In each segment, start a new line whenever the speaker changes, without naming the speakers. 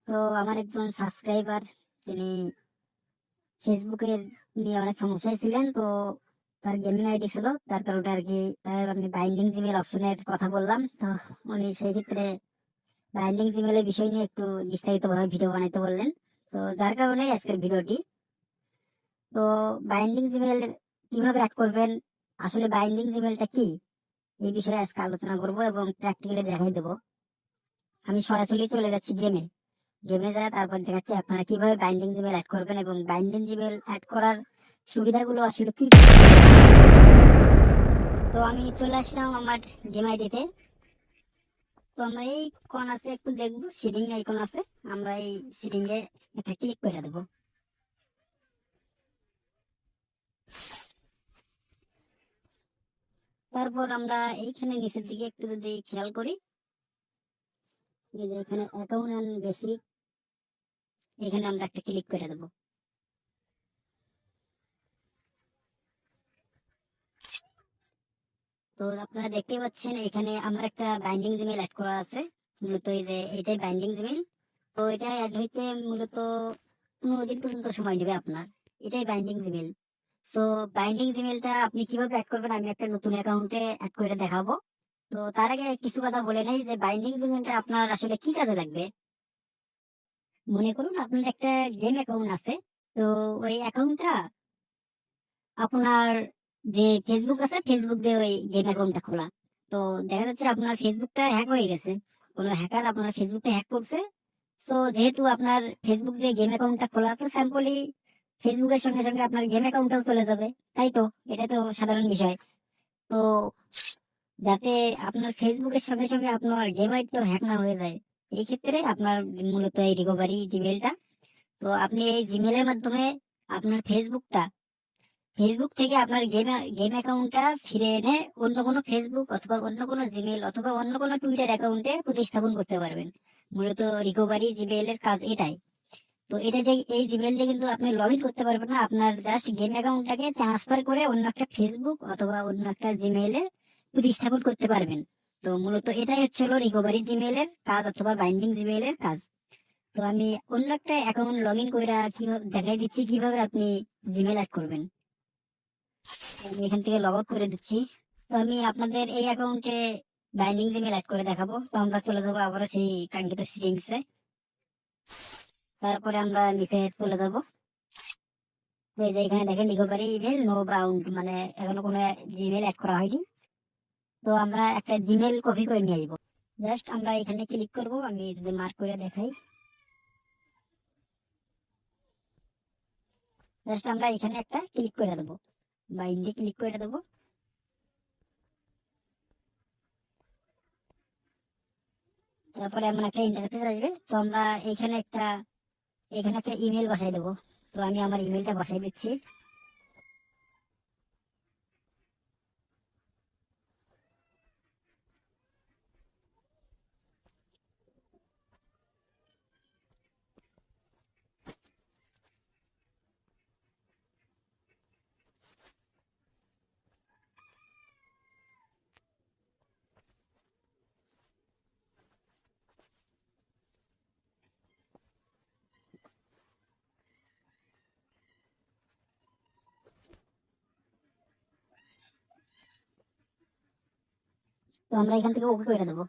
তো আমার একজন সাবস্ক্রাইবার তিনি ফেসবুকের নিয়ে অনেক সমস্যায় ছিলেন। তো তার গেমিং আইডি ছিল, তার কারণে আর কি তার আমি বাইন্ডিং জিমেল অপশনের কথা বললাম। তো উনি সেই ক্ষেত্রে বাইন্ডিং জিমেলের বিষয় নিয়ে একটু বিস্তারিতভাবে ভিডিও বানাইতে বললেন। তো যার কারণে আজকের ভিডিওটি। তো বাইন্ডিং জিমেল কিভাবে অ্যাড করবেন, আসলে বাইন্ডিং জিমেলটা কি, এই বিষয়ে আজকে আলোচনা করব এবং প্র্যাকটিক্যালি দেখাই দেবো। আমি সরাসরি চলে যাচ্ছি গেমে যায়, তারপর দেখাচ্ছি আপনারা কিভাবে বাইন্ডিং জিমেল অ্যাড করবেন এবং বাইন্ডিং জিমেল অ্যাড করার সুবিধাগুলো আসলে কি। তো আমি চলে আসলাম আমার গেম আইডিতে। তো আমরা এই কোন আছে একটু দেখবো, সিটিং আইকন আছে, আমরা এই সিটিং এ একটা ক্লিক করে দেবো। তারপর আমরা এইখানে নিচের দিকে একটু যদি খেয়াল করি, এই যে এখানে অ্যাকাউন্ট এন্ড বেসিক, এখানে আমরা একটা ক্লিক করে দেবো। তো আপনারা দেখতে পাচ্ছেন এখানে আমার একটা বাইন্ডিং জিমেল অ্যাড করা আছে। মূলত এই যে এটাই বাইন্ডিং জিমেল। তো এটা অ্যাড হইতে মূলত 15 দিন পর্যন্ত সময় নেবে আপনার। এটাই বাইন্ডিং জিমেল। সো বাইন্ডিং জিমেলটা আপনি কিভাবে অ্যাড করবেন আমি একটা নতুন অ্যাকাউন্টে অ্যাড করে দেখাবো। তো তার আগে কিছু কথা বলে নেই যে বাইন্ডিং জিমেলটা আপনার আসলে কি কাজে লাগবে। মনে করুন আপনার একটা গেম অ্যাকাউন্ট আছে। তো ওই অ্যাকাউন্টটা আপনার যে ফেসবুক আছে, ফেসবুক দিয়ে ওই গেম অ্যাকাউন্টটা খোলা। তো দেখা যাচ্ছে আপনার ফেসবুকটা হ্যাক হয়ে গেছে, কোনো হ্যাকার আপনার ফেসবুকটা হ্যাক করছে। তো যেহেতু আপনার ফেসবুক দিয়ে গেম অ্যাকাউন্টটা খোলা, তো স্যাম্পলি ফেসবুকের সঙ্গে সঙ্গে আপনার গেম অ্যাকাউন্টটাও চলে যাবে, তাই তো? এটা তো সাধারণ বিষয়। তো যাতে আপনার ফেসবুকের সঙ্গে সঙ্গে আপনার গেম আইডিটাও হ্যাক না হয়ে যায়, এই ক্ষেত্রে আপনার মূলত এই রিকভারি জিমেলটা। তো আপনি এই জিমেলের মাধ্যমে আপনার ফেসবুক থেকে আপনার গেম অ্যাকাউন্টটা ফিরে এনে অন্য কোনো ফেসবুক অথবা অন্য কোনো জিমেল অথবা অন্য কোনো টুইটার অ্যাকাউন্টে প্রতিস্থাপন করতে পারবেন। মূলত রিকভারি জিমেল এর কাজ এটাই। তো এটা দিয়ে এই জিমেল দিয়ে কিন্তু আপনি লগ ইন করতে পারবেন না, আপনার জাস্ট গেম অ্যাকাউন্টটাকে ট্রান্সফার করে অন্য একটা ফেসবুক অথবা অন্য একটা জিমেইলে প্রতিস্থাপন করতে পারবেন। তো মূলত এটাই হচ্ছে হলো রিকভারি জিমেল এর কাজ অথবা বাইন্ডিং জিমেল এর কাজ। তো আমি অন্য একটা অ্যাকাউন্ট লগ ইন করে কিভাবে দেখাই দিচ্ছি কিভাবে আপনি জিমেল অ্যাড করবেন। আমি এখান থেকে লগ আউট করে দিচ্ছি। তো আমি আপনাদের এই অ্যাকাউন্টে বাইন্ডিং জিমেল অ্যাড করে দেখাবো। তো আমরা চলে যাবো আবারও সেই কাঙ্ক্ষিত সেটিংসে। তারপরে আমরা নিচে চলে যাবো। তো এই যে এখানে দেখেন রিকভারি ইমেল নো বাউন্ড, মানে এখনো কোনো জিমেল অ্যাড করা হয়নি। তো আমরা একটা জিমেল কপি করে নিয়ে আসবো। জাস্ট আমরা এখানে ক্লিক করব, আমি যদি মার্ক করে দেখাই, জাস্ট আমরা এখানে একটা ক্লিক করে দেবো, বাইন্ডে ক্লিক করে দেবো। তারপরে এমন একটা ইন্টারফেস আসবে। তো আমরা এখানে একটা ইমেল বসাই দেবো। তো আমি আমার ইমেলটা বসাই দিচ্ছি। তো আমরা এখান থেকে ওকে করে দেবো।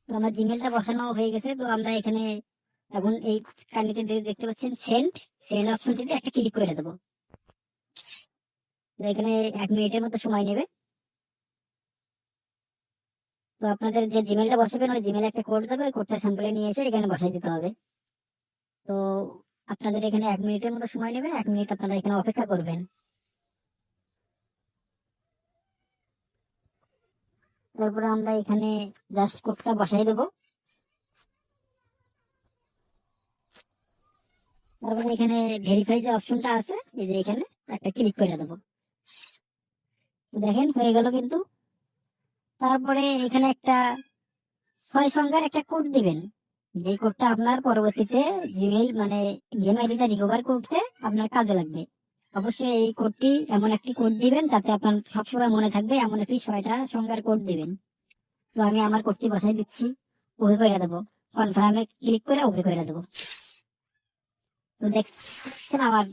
তো আমার জিমেলটা বসানো হয়ে গেছে। তো আমরা এখানে এখন এই কানিতে দেখতে পাচ্ছেন সেন্ড অপশনটিতে একটা ক্লিক করে দেবো। তো এখানে 1 মিনিটের মতো সময় নেবে। তো আপনাদের যে জিমেলটা বসাবেন ওই জিমেলে একটা কোড দেবে, ওই কোডটা স্যাম্পলে নিয়ে এসে এখানে বসাই দিতে হবে। তো আপনাদের এখানে 1 মিনিটের মতো সময় নেবে, 1 মিনিট আপনারা এখানে অপেক্ষা করবেন। তারপরে আমরা এখানে জাস্ট কোডটা বসাই দেবো। তারপরে এখানে ভেরিফাই যে অপশনটা আছে, এই যে এখানে একটা ক্লিক করে দেবো। দেখেন হয়ে গেল কিন্তু। তারপরে এখানে একটা 6 সংখ্যার একটা কোড দিবেন, যে কোডটা আপনার পরবর্তীতে জিমেইল মানে গেম আইডিটা রিকভার করতে আপনার কাজে লাগবে। অবশ্যই এই কোডটি এমন একটি কোড দিবেন যাতে আপনার সবসময় মনে থাকবে, এমন একটি 6টা সংখ্যার কোড দিবেন। তো আমি আমার কোডটি বসাই দিচ্ছি। ওকে করে দেবো, কনফার্মে ক্লিক করে ওকে করে দেবো। তো দেখছেন আমার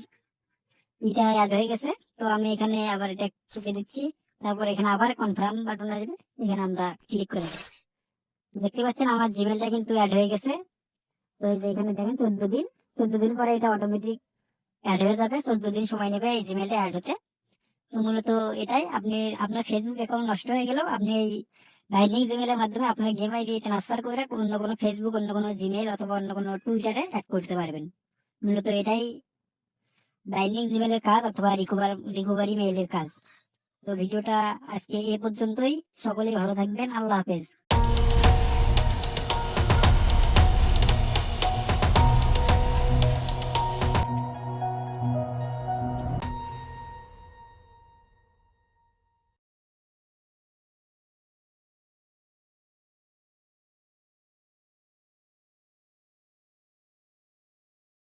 এটা অ্যাড হয়ে গেছে। তো আমি এখানে আবার এটা টিপে দিচ্ছি, তারপর এখানে আবার কনফার্ম বাটন আসবে, এখানে আমরা ক্লিক করে দেবো। দেখতে পাচ্ছেন আমার জিমেলটা কিন্তু অ্যাড হয়ে গেছে। তো এই যে এখানে দেখেন 14 দিন, 14 দিন পরে এটা অটোমেটিক অ্যাড হয়ে যাবে। 14 দিন সময় নেবে এই জিমেলটা অ্যাড হতে। তো মূলত এটাই, আপনি আপনার ফেসবুক অ্যাকাউন্ট নষ্ট হয়ে গেলেও আপনি এই বাইন্ডিং জিমেলের মাধ্যমে আপনার গেম আইডি ট্রান্সফার করে অন্য কোনো ফেসবুক, অন্য কোনো জিমেল অথবা অন্য কোনো টুইটারে অ্যাড করতে পারবেন। মূলত এটাই বাইন্ডিং জিমেলের কাজ অথবা রিকভারি মেইলের কাজ। তো ভিডিওটা আজকে এ পর্যন্তই। সকলেই ভালো থাকবেন, আল্লাহ হাফেজ।